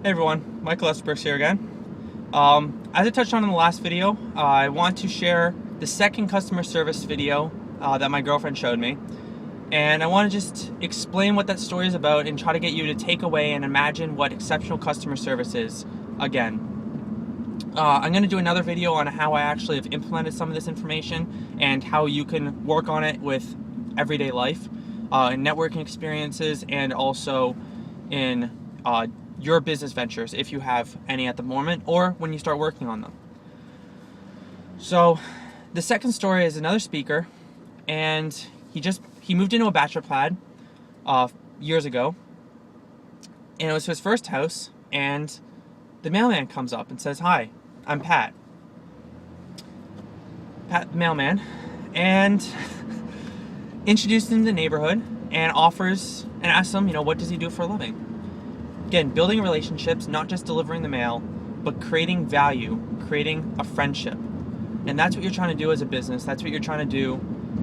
Hey everyone, Michael Esbergs here again. As I touched on in the last video, I want to share the second customer service video that my girlfriend showed me. And I want to just explain what that story is about and try to get you to take away and imagine what exceptional customer service is again. I'm going to do another video on how I actually have implemented some of this information and how you can work on it with everyday life, in networking experiences, and also in your business ventures, if you have any at the moment, or when you start working on them. So the second story is another speaker, and he moved into a bachelor pad years ago, and it was his first house, and the mailman comes up and says, "Hi, I'm Pat the mailman," and introduced him to the neighborhood and asks him, what does he do for a living? Again, building relationships, not just delivering the mail, but creating value, creating a friendship. And that's what you're trying to do as a business. That's what you're trying to do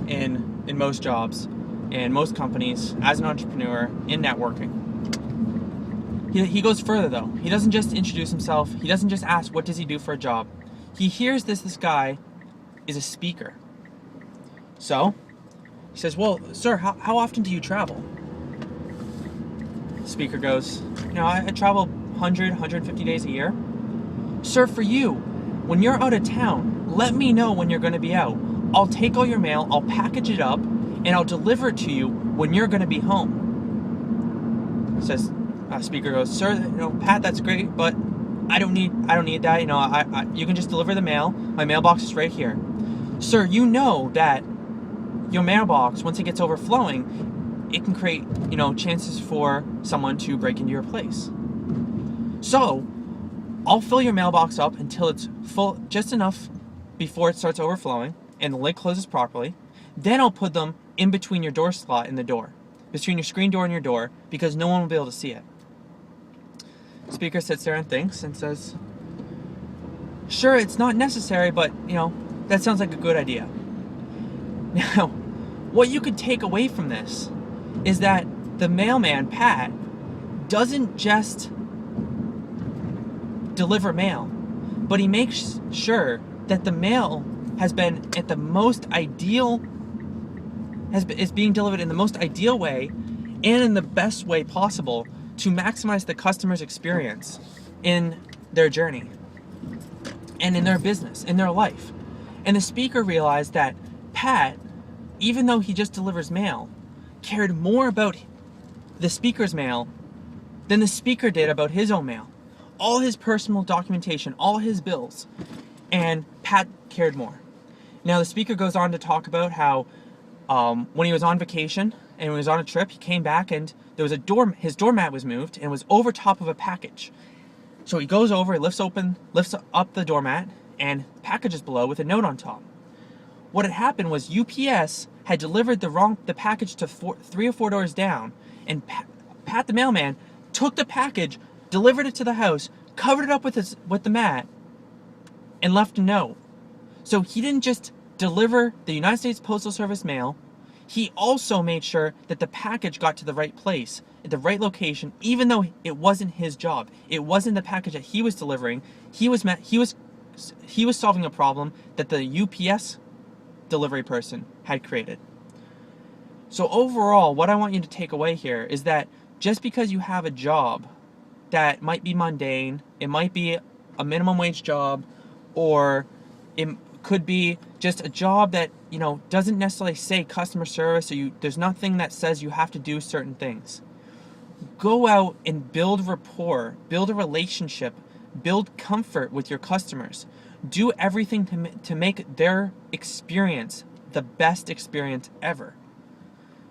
in most jobs, in most companies, as an entrepreneur, in networking. He goes further though. He doesn't just introduce himself. He doesn't just ask, what does he do for a job? He hears this guy is a speaker. So he says, well, sir, how often do you travel? The speaker goes, I travel 100, 150 days a year. Sir, for you, when you're out of town, let me know when you're going to be out. I'll take all your mail, I'll package it up, and I'll deliver it to you when you're going to be home. Says, speaker goes, sir, Pat, that's great, but I don't need that. You can just deliver the mail. My mailbox is right here. Sir, you know that your mailbox, once it gets overflowing, it can create, chances for someone to break into your place. So I'll fill your mailbox up until it's full, just enough before it starts overflowing and the lid closes properly. Then I'll put them in between your door slot and the door, between your screen door and your door, because no one will be able to see it. Speaker sits there and thinks and says, sure, it's not necessary, but that sounds like a good idea. Now, what you could take away from this is that the mailman, Pat, doesn't just deliver mail, but he makes sure that the mail has been at the most ideal, is being delivered in the most ideal way and in the best way possible to maximize the customer's experience in their journey and in their business, in their life. And the speaker realized that Pat, even though he just delivers mail, cared more about the speaker's mail than the speaker did about his own mail. All his personal documentation, all his bills, and Pat cared more. Now the speaker goes on to talk about how when he was on vacation and when he was on a trip, he came back and there was his doormat was moved and was over top of a package. So he goes over, lifts up the doormat, and the package is below with a note on top. What had happened was UPS had delivered the package to 3 or 4 doors down, and Pat the mailman took the package, delivered it to the house, covered it up with the mat, and left a note. So he didn't just deliver the United States Postal Service mail, he also made sure that the package got to the right place, at the right location, even though it wasn't his job. It wasn't the package that he was delivering. He was solving a problem that the UPS delivery person had created. So overall, what I want you to take away here is that just because you have a job that might be mundane, it might be a minimum wage job, or it could be just a job that doesn't necessarily say customer service, or there's nothing that says you have to do certain things. Go out and build rapport, build a relationship, build comfort with your customers. Do everything to make their experience the best experience ever.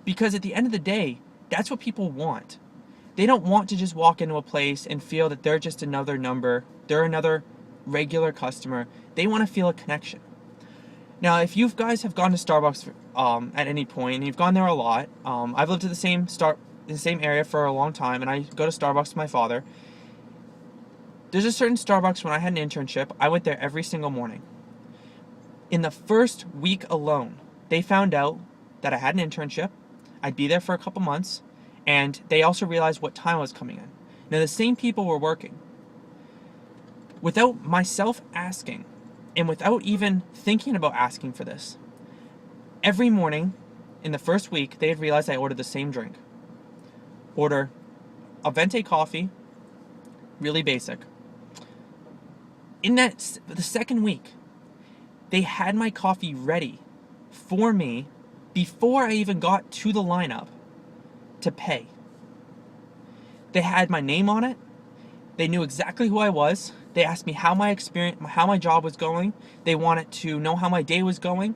Because at the end of the day, that's what people want. They don't want to just walk into a place and feel that they're just another number, they're another regular customer. They want to feel a connection. Now, if you guys have gone to Starbucks at any point, and you've gone there a lot, I've lived in the same area for a long time, and I go to Starbucks with my father. There's a certain Starbucks, when I had an internship, I went there every single morning. In the first week alone, they found out that I had an internship, I'd be there for a couple months, and they also realized what time I was coming in. Now, the same people were working. Without myself asking, and without even thinking about asking for this, every morning in the first week, they had realized I ordered the same drink. Order a venti coffee, really basic. In the second week, they had my coffee ready for me before I even got to the lineup to pay. They had my name on it. They knew exactly who I was. They asked me how my job was going. They wanted to know how my day was going,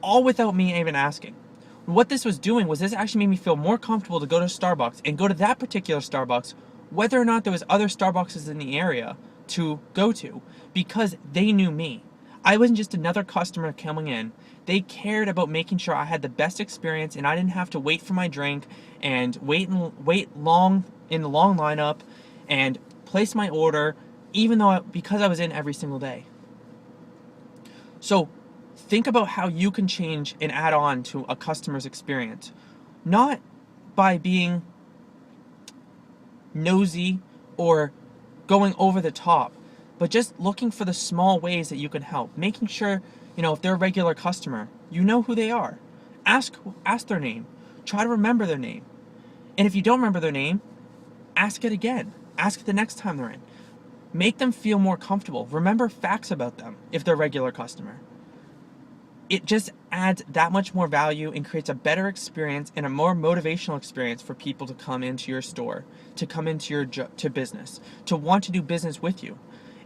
all without me even asking. What this was doing was this actually made me feel more comfortable to go to Starbucks and go to that particular Starbucks, whether or not there was other Starbucks in the area to go to, because they knew me. I wasn't just another customer coming in. They cared about making sure I had the best experience and I didn't have to wait for my drink and wait long in the long lineup and place my order, because I was in every single day. So think about how you can change and add on to a customer's experience. Not by being nosy or going over the top, but just looking for the small ways that you can help. Making sure, if they're a regular customer, you know who they are. Ask their name. Try to remember their name. And if you don't remember their name, ask it again. Ask it the next time they're in. Make them feel more comfortable. Remember facts about them if they're a regular customer. It just adds that much more value and creates a better experience and a more motivational experience for people to come into your store, to come into your to business, to want to do business with you.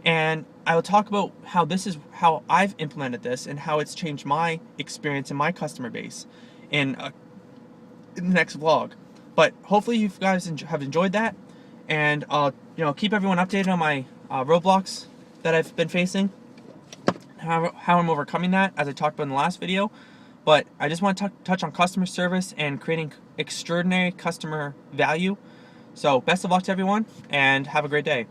And I will talk about how this is how I've implemented this and how it's changed my experience and my customer base in the next vlog. But hopefully you guys have enjoyed that, and I'll keep everyone updated on my roadblocks that I've been facing, how I'm overcoming that, as I talked about in the last video. But I just want to touch on customer service and creating extraordinary customer value. So best of luck to everyone, and have a great day.